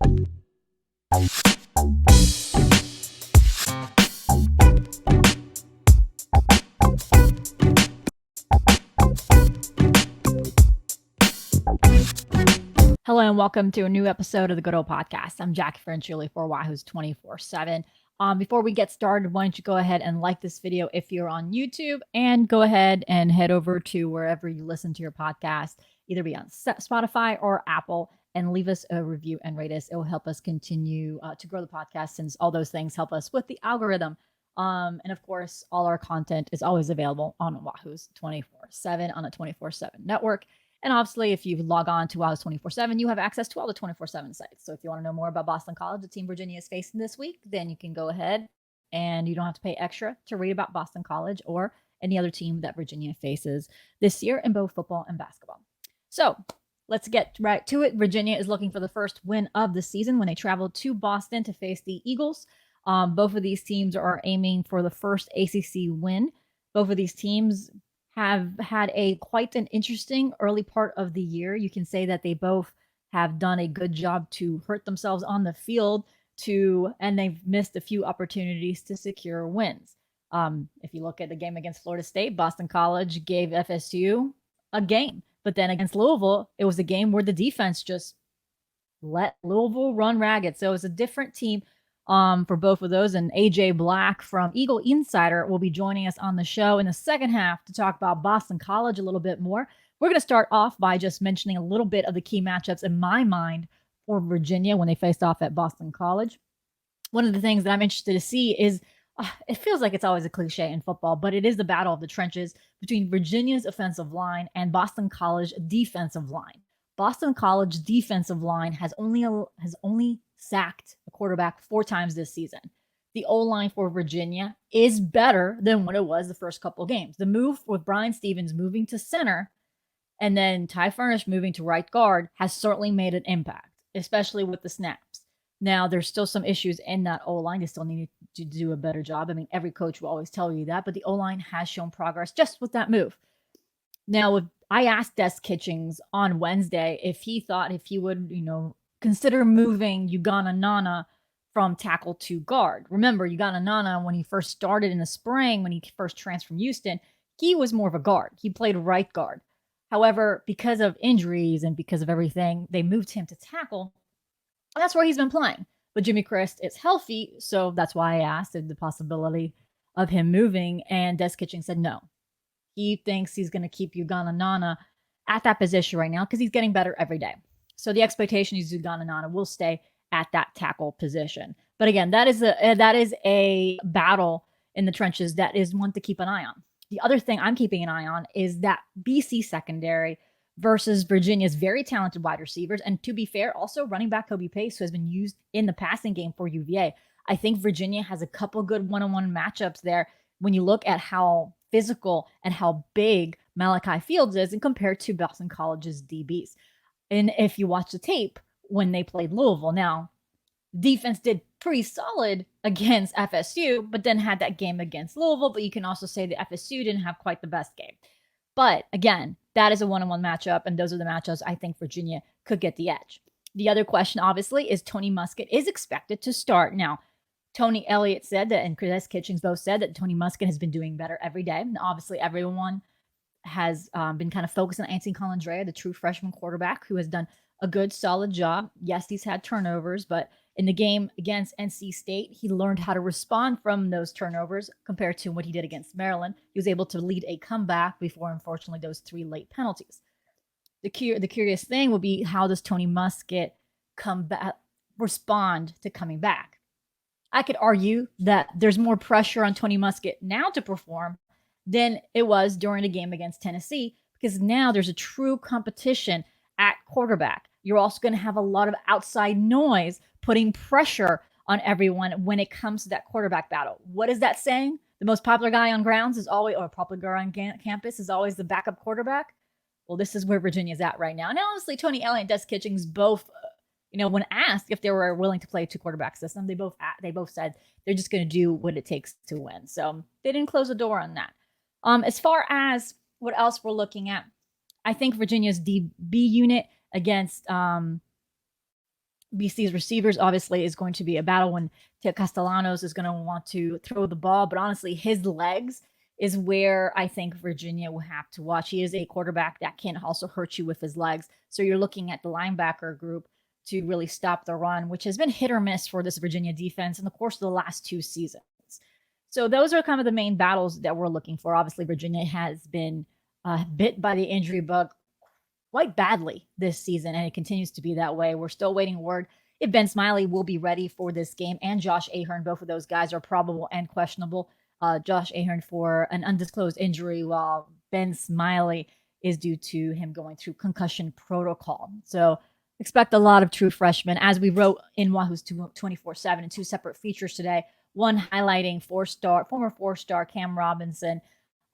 Hello and welcome to a new episode of the Good Old Podcast. I'm Jackie Franchuli for Wahoo's 24/7. Before we get started, why don't you go ahead and like this video if you're on YouTube, and go ahead and head over to wherever you listen to your podcast, either be on Spotify or Apple, and leave us a review and rate us. It will help us continue to grow the podcast, since all those things help us with the algorithm. And of course, all our content is always available on Wahoo's 24/7 on the 24/7 network. And obviously, if you log on to Wahoo's 24/7, you have access to all the 24/7 sites. So if you want to know more about Boston College, the team Virginia is facing this week, then you can go ahead and you don't have to pay extra to read about Boston College or any other team that Virginia faces this year in both football and basketball. So let's get right to it. Virginia is looking for the first win of the season when they travel to Boston to face the Eagles. Both of these teams are aiming for the first ACC win. Both of these teams have had quite an interesting early part of the year. You can say that they both have done a good job to hurt themselves on the field and they've missed a few opportunities to secure wins. If you look at the game against Florida State, Boston College gave FSU a game, but then against Louisville, it was a game where the defense just let Louisville run ragged. So it was a different team for both of those. And AJ Black from Eagle Insider will be joining us on the show in the second half to talk about Boston College a little bit more. We're going to start off by just mentioning a little bit of the key matchups in my mind for Virginia when they faced off at Boston College. One of the things that I'm interested to see is it feels like it's always a cliche in football, but it is the battle of the trenches between Virginia's offensive line and Boston College defensive line. Boston College defensive line has only sacked a quarterback 4 times this season. The O-line for Virginia is better than what it was the first couple of games. The move with Brian Stevens moving to center and then Ty Furnish moving to right guard has certainly made an impact, especially with the snaps. Now, there's still some issues in that O-line. They still need to do a better job. I mean, every coach will always tell you that, but the O-line has shown progress just with that move. Now, I asked Des Kitchings on Wednesday if he would, consider moving Ugonna Nana from tackle to guard. Remember, Ugonna Nana, when he first started in the spring, when he first transferred from Houston, he was more of a guard. He played right guard. However, because of injuries and because of everything, they moved him to tackle. And that's where he's been playing. But Jimmy Christ is healthy, so that's why I asked the possibility of him moving. And Des Kitchings said no. He thinks he's going to keep Ugonna Nana at that position right now because he's getting better every day. So the expectation is Ugonna Nana will stay at that tackle position. But again, that is a battle in the trenches that is one to keep an eye on. The other thing I'm keeping an eye on is that BC secondary versus Virginia's very talented wide receivers. And to be fair, also running back Kobe Pace, who has been used in the passing game for UVA. I think Virginia has a couple good one-on-one matchups there when you look at how physical and how big Malachi Fields is and compared to Boston College's DBs. And if you watch the tape when they played Louisville, now defense did pretty solid against FSU, but then had that game against Louisville. But you can also say that FSU didn't have quite the best game. But again, that is a one-on-one matchup, and those are the matchups I think Virginia could get the edge. The other question, obviously, is Tony Muskett is expected to start. Now, Tony Elliott said that, and Des Kitchings both said that Tony Muskett has been doing better every day. And obviously, everyone has been kind of focused on Anthony Colandrea, the true freshman quarterback, who has done a good, solid job. Yes, he's had turnovers, but in the game against NC State, he learned how to respond from those turnovers compared to what he did against Maryland. He was able to lead a comeback before, unfortunately, those 3 late penalties. The curious thing will be, how does Tony Muskett respond to coming back? I could argue that there's more pressure on Tony Muskett now to perform than it was during the game against Tennessee, because now there's a true competition at quarterback. You're also going to have a lot of outside noise putting pressure on everyone when it comes to that quarterback battle. What is that saying? The most popular guy on grounds is always, or popular guy on campus is always the backup quarterback. Well, this is where Virginia's at right now. And honestly, Tony Elliott and Des Kitchings both, when asked if they were willing to play a 2-quarterback system, they both said they're just going to do what it takes to win. So they didn't close the door on that. As far as what else we're looking at, I think Virginia's DB unit against BC's receivers obviously is going to be a battle when Castellanos is going to want to throw the ball, but honestly, his legs is where I think Virginia will have to watch. He is a quarterback that can also hurt you with his legs. So you're looking at the linebacker group to really stop the run, which has been hit or miss for this Virginia defense in the course of the last 2 seasons. So those are kind of the main battles that we're looking for. Obviously, Virginia has been bit by the injury bug quite badly this season, and it continues to be that way. We're still waiting word if Ben Smiley will be ready for this game, and Josh Ahern. Both of those guys are probable and questionable. Josh Ahern for an undisclosed injury, while Ben Smiley is due to him going through concussion protocol. So expect a lot of true freshmen, as we wrote in Wahoo's 24/7 in two separate features today. One highlighting former four-star Cam Robinson,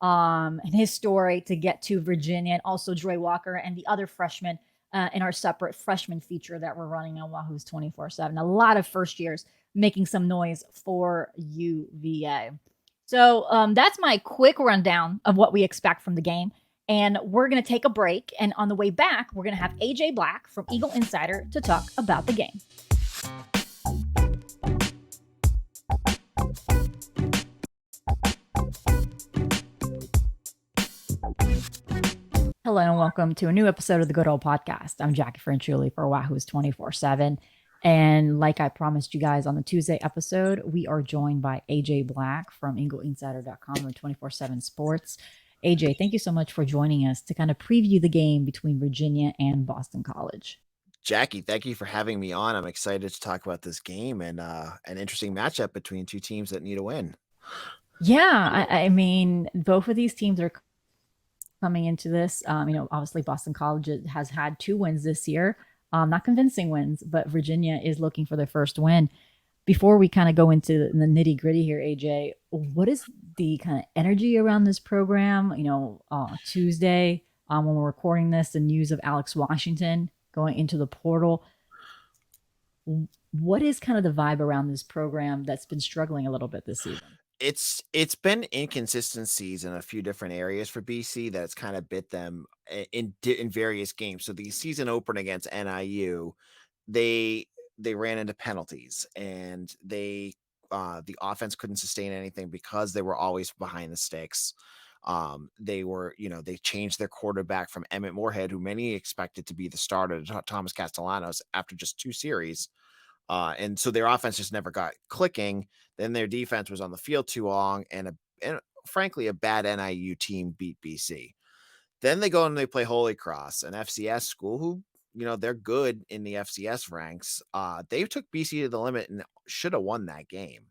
and his story to get to Virginia, and also Dre Walker and the other freshmen in our separate freshman feature that we're running on Wahoo's 24/7. A lot of first years making some noise for UVA. So that's my quick rundown of what we expect from the game. And we're going to take a break. And on the way back, we're going to have AJ Black from Eagle Insider to talk about the game. Hello and welcome to a new episode of the Good Old Podcast. I'm Jackie Frenchuli for Wahoo's 24/7. And like I promised you guys on the Tuesday episode, we are joined by AJ Black from EagleInsider.com and 24/7 Sports. AJ, thank you so much for joining us to kind of preview the game between Virginia and Boston College. Jackie, thank you for having me on. I'm excited to talk about this game and an interesting matchup between two teams that need a win. Yeah, I mean, both of these teams are coming into this. Obviously Boston College has had 2 wins this year. Not convincing wins, but Virginia is looking for their first win. Before we kind of go into the nitty gritty here, AJ, what is the kind of energy around this program? Tuesday, when we're recording this, the news of Alex Washington going into the portal. What is kind of the vibe around this program that's been struggling a little bit this season? It's been inconsistencies in a few different areas for BC that's kind of bit them in various games. So the season opener against NIU, they ran into penalties, and the offense couldn't sustain anything because they were always behind the sticks. They changed their quarterback from Emmett Moorhead, who many expected to be the starter, to Thomas Castellanos after just 2 series. And so their offense just never got clicking. Then their defense was on the field too long, and frankly, a bad NIU team beat BC. Then they go and they play Holy Cross, an FCS school who, they're good in the FCS ranks. They took BC to the limit and should have won that game.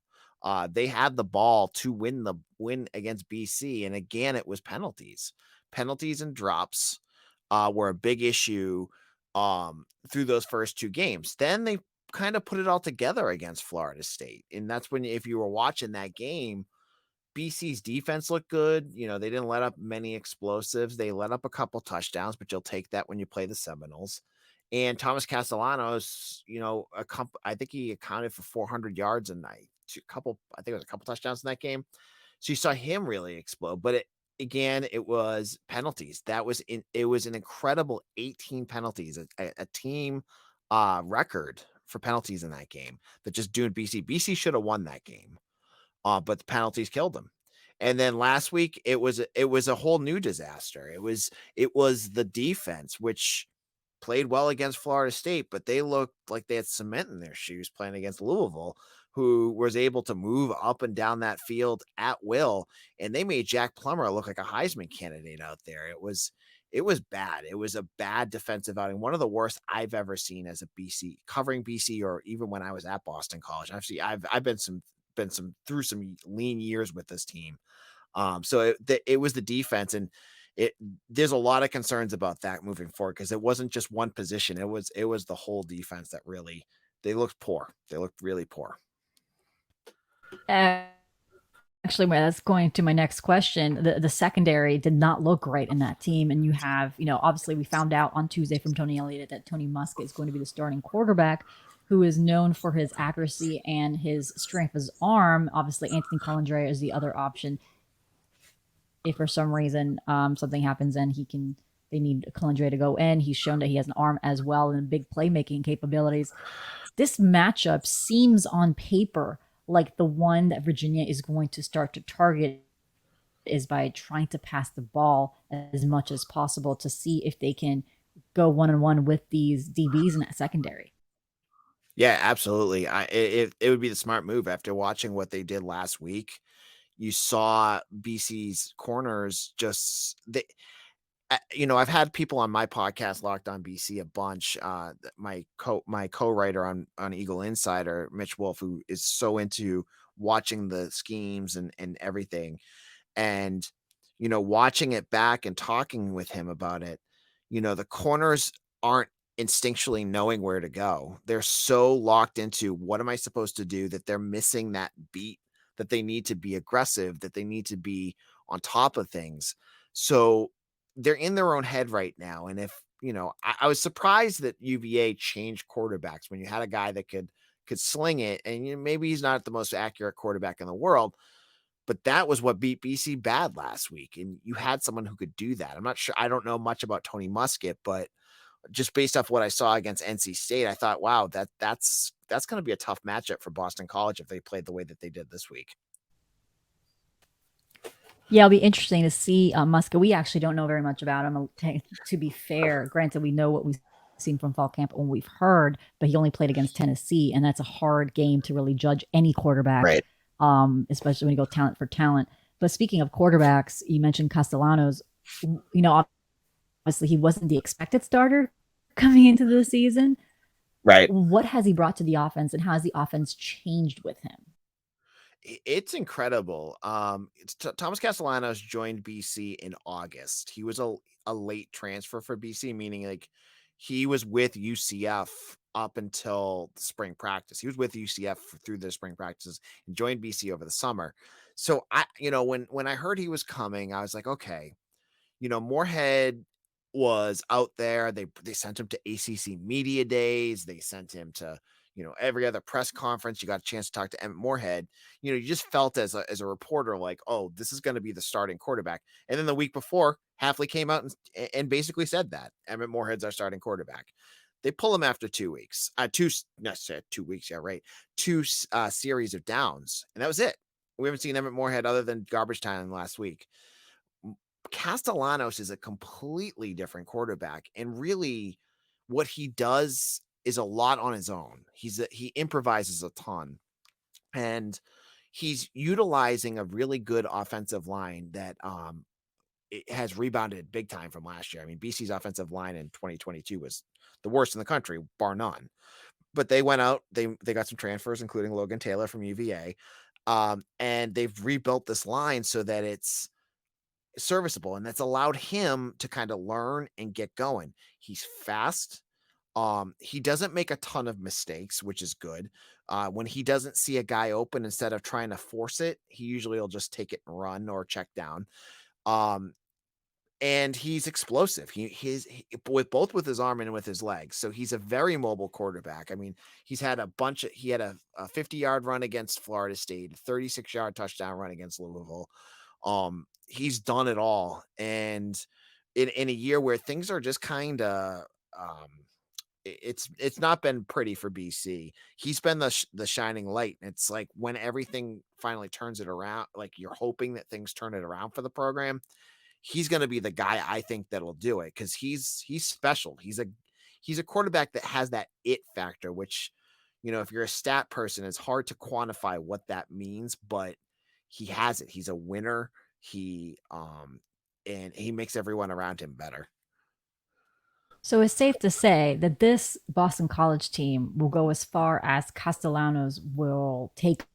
They had the ball to win against BC, and again, it was penalties and drops were a big issue through those first 2 games. Then they kind of put it all together against Florida State. And that's when, if you were watching that game, BC's defense looked good. They didn't let up many explosives. They let up a couple touchdowns, but you'll take that when you play the Seminoles. And Thomas Castellanos, I think he accounted for 400 yards and I think it was a couple touchdowns in that game. So you saw him really explode, but it was penalties. It was an incredible 18 penalties, a team record for penalties in that game that just doomed BC. BC should have won that game, but the penalties killed them. And then last week it was a whole new disaster. It was the defense, which played well against Florida State, but they looked like they had cement in their shoes playing against Louisville, who was able to move up and down that field at will. And they made Jack Plummer look like a Heisman candidate out there. It was bad. It was a bad defensive outing. One of the worst I've ever seen as a BC, covering BC, or even when I was at Boston College. Actually, I've been through some lean years with this team. So it was the defense, and there's a lot of concerns about that moving forward, because it wasn't just one position. It was the whole defense that really, they looked poor. They looked really poor. Actually, that's going to my next question. The secondary did not look great in that team. And you have, obviously we found out on Tuesday from Tony Elliott that Tony Musk is going to be the starting quarterback, who is known for his accuracy and his strength of his arm. Obviously, Anthony Colandrea is the other option if for some reason something happens and he can They need Kalindre to go in. He's shown that he has an arm as well and big playmaking capabilities. This matchup seems on paper like the one that Virginia is going to start to target is by trying to pass the ball as much as possible to see if they can go one-on-one with these DBs in that secondary. Yeah, absolutely. It would be the smart move after watching what they did last week. You saw BC's corners just they I've had people on my podcast, Locked on BC, a bunch. My co-writer on Eagle Insider, Mitch Wolf, who is so into watching the schemes and everything, and watching it back and talking with him about it. The corners aren't instinctually knowing where to go. They're so locked into what am I supposed to do that they're missing that beat, that they need to be aggressive, that they need to be on top of things. So they're in their own head right now. And if I was surprised that UVA changed quarterbacks when you had a guy that could sling it, and maybe he's not the most accurate quarterback in the world, but that was what beat BC bad last week. And you had someone who could do that. I'm not sure. I don't know much about Tony Muskett, but just based off what I saw against NC State, I thought, wow, that's going to be a tough matchup for Boston College if they played the way that they did this week. Yeah, it'll be interesting to see Muska. We actually don't know very much about him. To be fair, granted, we know what we've seen from fall camp and we've heard, but he only played against Tennessee, and that's a hard game to really judge any quarterback, Right. Especially when you go talent for talent. But speaking of quarterbacks, you mentioned Castellanos. Obviously, he wasn't the expected starter coming into the season. Right. What has he brought to the offense, and how has the offense changed with him? It's incredible. Thomas Castellanos joined BC in August. He was a late transfer for BC, meaning like he was with UCF up until the spring practice. He was with UCF through the spring practices and joined BC over the summer. So when I heard he was coming, I was like, okay, Moorhead was out there. They sent him to ACC media days. They sent him to every other press conference. You got a chance to talk to Emmett Moorhead. You just felt as a reporter like, oh, this is going to be the starting quarterback. And then the week before, Hafley came out and basically said that Emmett Moorhead's our starting quarterback. They pull him after 2 weeks. 2 weeks. Yeah, right. Two series of downs, and that was it. We haven't seen Emmett Moorhead other than garbage time last week. Castellanos is a completely different quarterback, and really what he does is a lot on his own. He improvises a ton, and he's utilizing a really good offensive line that it has rebounded big time from last year. I mean, BC's offensive line in 2022 was the worst in the country, bar none. But they went out, they got some transfers, including Logan Taylor from UVA, and they've rebuilt this line so that it's serviceable, and that's allowed him to kind of learn and get going. He's fast. He doesn't make a ton of mistakes, which is good. When he doesn't see a guy open, instead of trying to force it, he usually will just take it and run or check down. Um, and he's explosive. With both with his arm and with his legs. So he's a very mobile quarterback. I mean, he had a 50-yard run against Florida State, 36-yard touchdown run against Louisville. He's done it all. And in a year where things are just kind of it's not been pretty for BC. He's been the shining light. It's like when everything finally turns it around, like you're hoping that things turn it around for the program, he's going to be the guy I think that'll do it, because he's special. He's a quarterback that has that it factor, which if you're a stat person, it's hard to quantify what that means, but he has it. He's a winner. And he makes everyone around him better. So it's safe to say that this Boston College team will go as far as Castellanos will take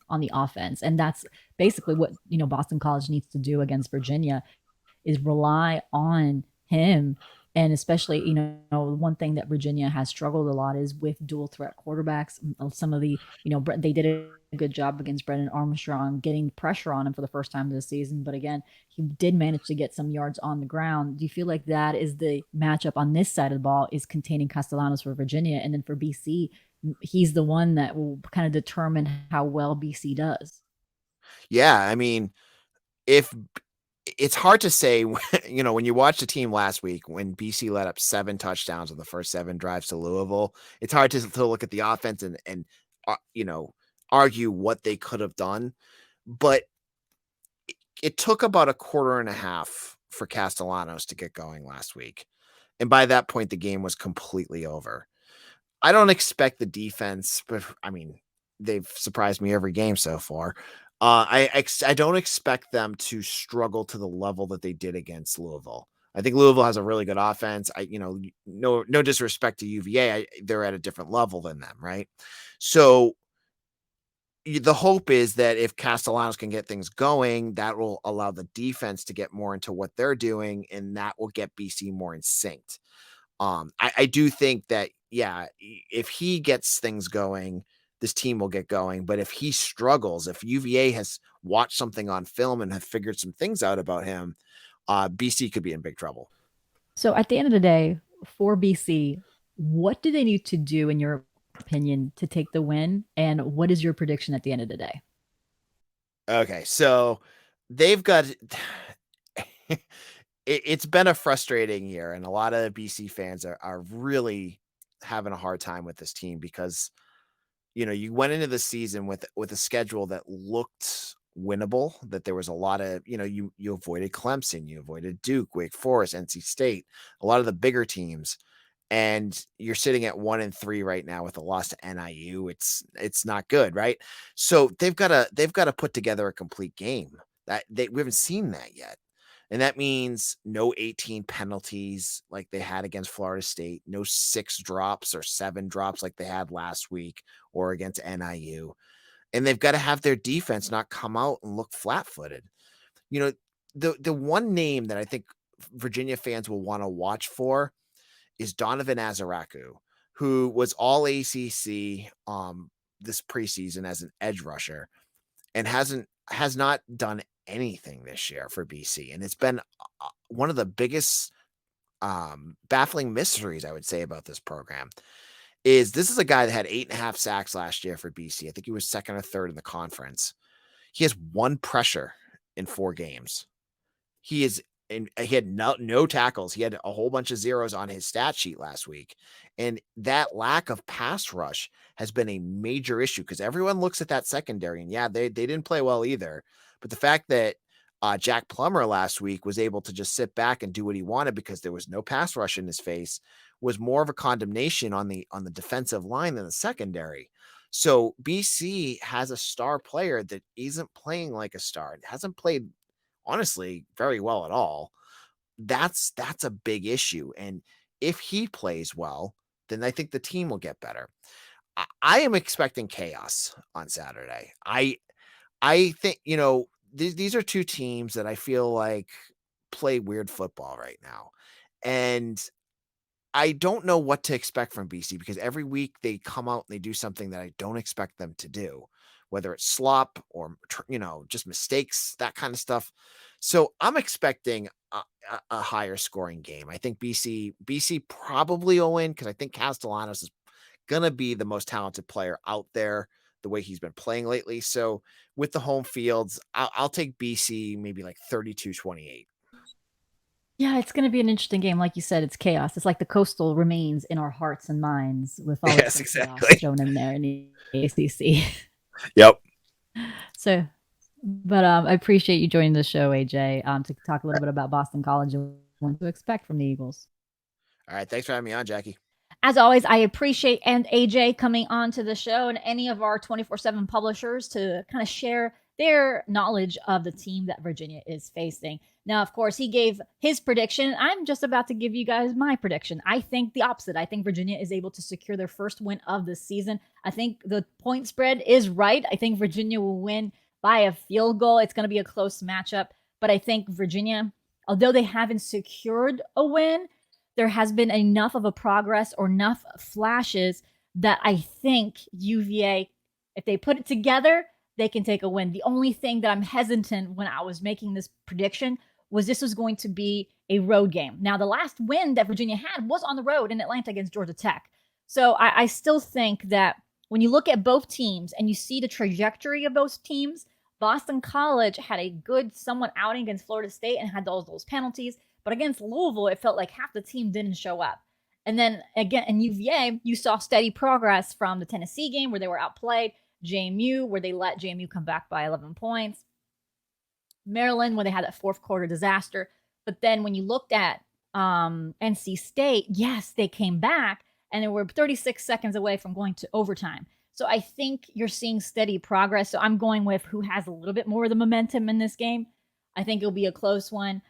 on the offense. And that's basically what, Boston College needs to do against Virginia is rely on him. And especially, one thing that Virginia has struggled a lot is with dual threat quarterbacks. Some of the, they did a good job against Brennan Armstrong getting pressure on him for the first time this season. But again, he did manage to get some yards on the ground. Do you feel like that is the matchup on this side of the ball, is containing Castellanos for Virginia? And then for BC, he's the one that will kind of determine how well BC does. Yeah. I mean, if it's hard to say, when you watch the team last week, when BC let up 7 touchdowns on the first 7 drives to Louisville, it's hard to look at the offense and argue what they could have done. But it took about a quarter and a half for Castellanos to get going last week. And by that point, the game was completely over. I don't expect the defense, but I mean, they've surprised me every game so far. I don't expect them to struggle to the level that they did against Louisville. I think Louisville has a really good offense. No disrespect to UVA, they're at a different level than them, right? So the hope is that if Castellanos can get things going, that will allow the defense to get more into what they're doing, and that will get BC more in sync. I do think that, yeah, if he gets things going, this team will get going. But if he struggles, if UVA has watched something on film and have figured some things out about him, BC could be in big trouble. So at the end of the day, for BC, what do they need to do, in your opinion, to take the win? And what is your prediction at the end of the day? Okay, so they've got it's been a frustrating year, and a lot of BC fans are really having a hard time with this team because you went into the season with a schedule that looked winnable, that there was a lot of, you avoided Clemson, you avoided Duke, Wake Forest, NC State, a lot of the bigger teams, and you're sitting at 1-3 right now with a loss to NIU. It's not good, right? So they've got to put together a complete game. We haven't seen that yet. And that means no 18 penalties like they had against Florida State, no 6 drops or 7 drops like they had last week or against NIU. And they've got to have their defense not come out and look flat-footed. The one name that I think Virginia fans will want to watch for is Donovan Azaraku, who was all ACC this preseason as an edge rusher and has not done anything this year for BC. And it's been one of the biggest baffling mysteries, I would say, about this program. This is a guy that had 8.5 sacks last year for BC. I think he was second or third in the conference. He has 1 pressure in 4 games. He had no tackles. He had a whole bunch of zeros on his stat sheet last week. And that lack of pass rush has been a major issue because everyone looks at that secondary and yeah, they didn't play well either. But the fact that Jack Plummer last week was able to just sit back and do what he wanted because there was no pass rush in his face was more of a condemnation on the defensive line than the secondary. So BC has a star player that isn't playing like a star. It hasn't played, honestly, very well at all. That's a big issue. And if he plays well, then I think the team will get better. I am expecting chaos on Saturday. I think, these are 2 teams that I feel like play weird football right now. And I don't know what to expect from BC because every week they come out and they do something that I don't expect them to do, whether it's slop or, just mistakes, that kind of stuff. So I'm expecting a higher scoring game. I think BC probably will win because I think Castellanos is going to be the most talented player out there the way he's been playing lately. So with the home fields, I'll take BC maybe like 32-28. Yeah, it's going to be an interesting game. Like you said, it's chaos. It's like the Coastal remains in our hearts and minds with all Yes, the chaos exactly. shown in there in the ACC. Yep. So, but I appreciate you joining the show, AJ, to talk a little bit about Boston College and what to expect from the Eagles. All right. Thanks for having me on, Jackie. As always, I appreciate and AJ coming on to the show and any of our 24/7 publishers to kind of share their knowledge of the team that Virginia is facing. Now, of course, he gave his prediction. I'm just about to give you guys my prediction. I think the opposite. I think Virginia is able to secure their first win of the season. I think the point spread is right. I think Virginia will win by a field goal. It's going to be a close matchup, but I think Virginia, although they haven't secured a win, there has been enough of a progress or enough flashes that I think UVA, if they put it together, they can take a win. The only thing that I'm hesitant when I was making this prediction was this was going to be a road game. Now, the last win that Virginia had was on the road in Atlanta against Georgia Tech. So I still think that when you look at both teams and you see the trajectory of those teams, Boston College had a good, somewhat outing against Florida State and had those penalties. But against Louisville, it felt like half the team didn't show up. And then again, in UVA, you saw steady progress from the Tennessee game where they were outplayed, JMU, where they let JMU come back by 11 points, Maryland, where they had that fourth quarter disaster. But then when you looked at NC State, yes, they came back and they were 36 seconds away from going to overtime. So I think you're seeing steady progress. So I'm going with who has a little bit more of the momentum in this game. I think it'll be a close one.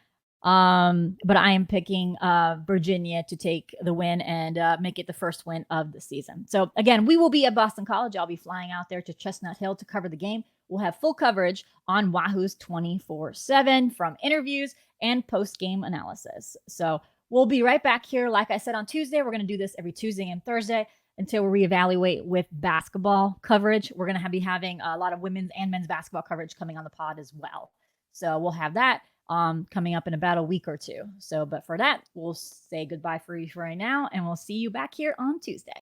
But I am picking Virginia to take the win and make it the first win of the season. So again, we will be at Boston College. I'll be flying out there to Chestnut Hill to cover the game. We'll have full coverage on Wahoo's 24/7 from interviews and post-game analysis. So we'll be right back here. Like I said, on Tuesday, we're going to do this every Tuesday and Thursday until we reevaluate with basketball coverage. We're going to be having a lot of women's and men's basketball coverage coming on the pod as well. So we'll have that coming up in about a week or two. So, but for that, we'll say goodbye for you for right now, and we'll see you back here on Tuesday.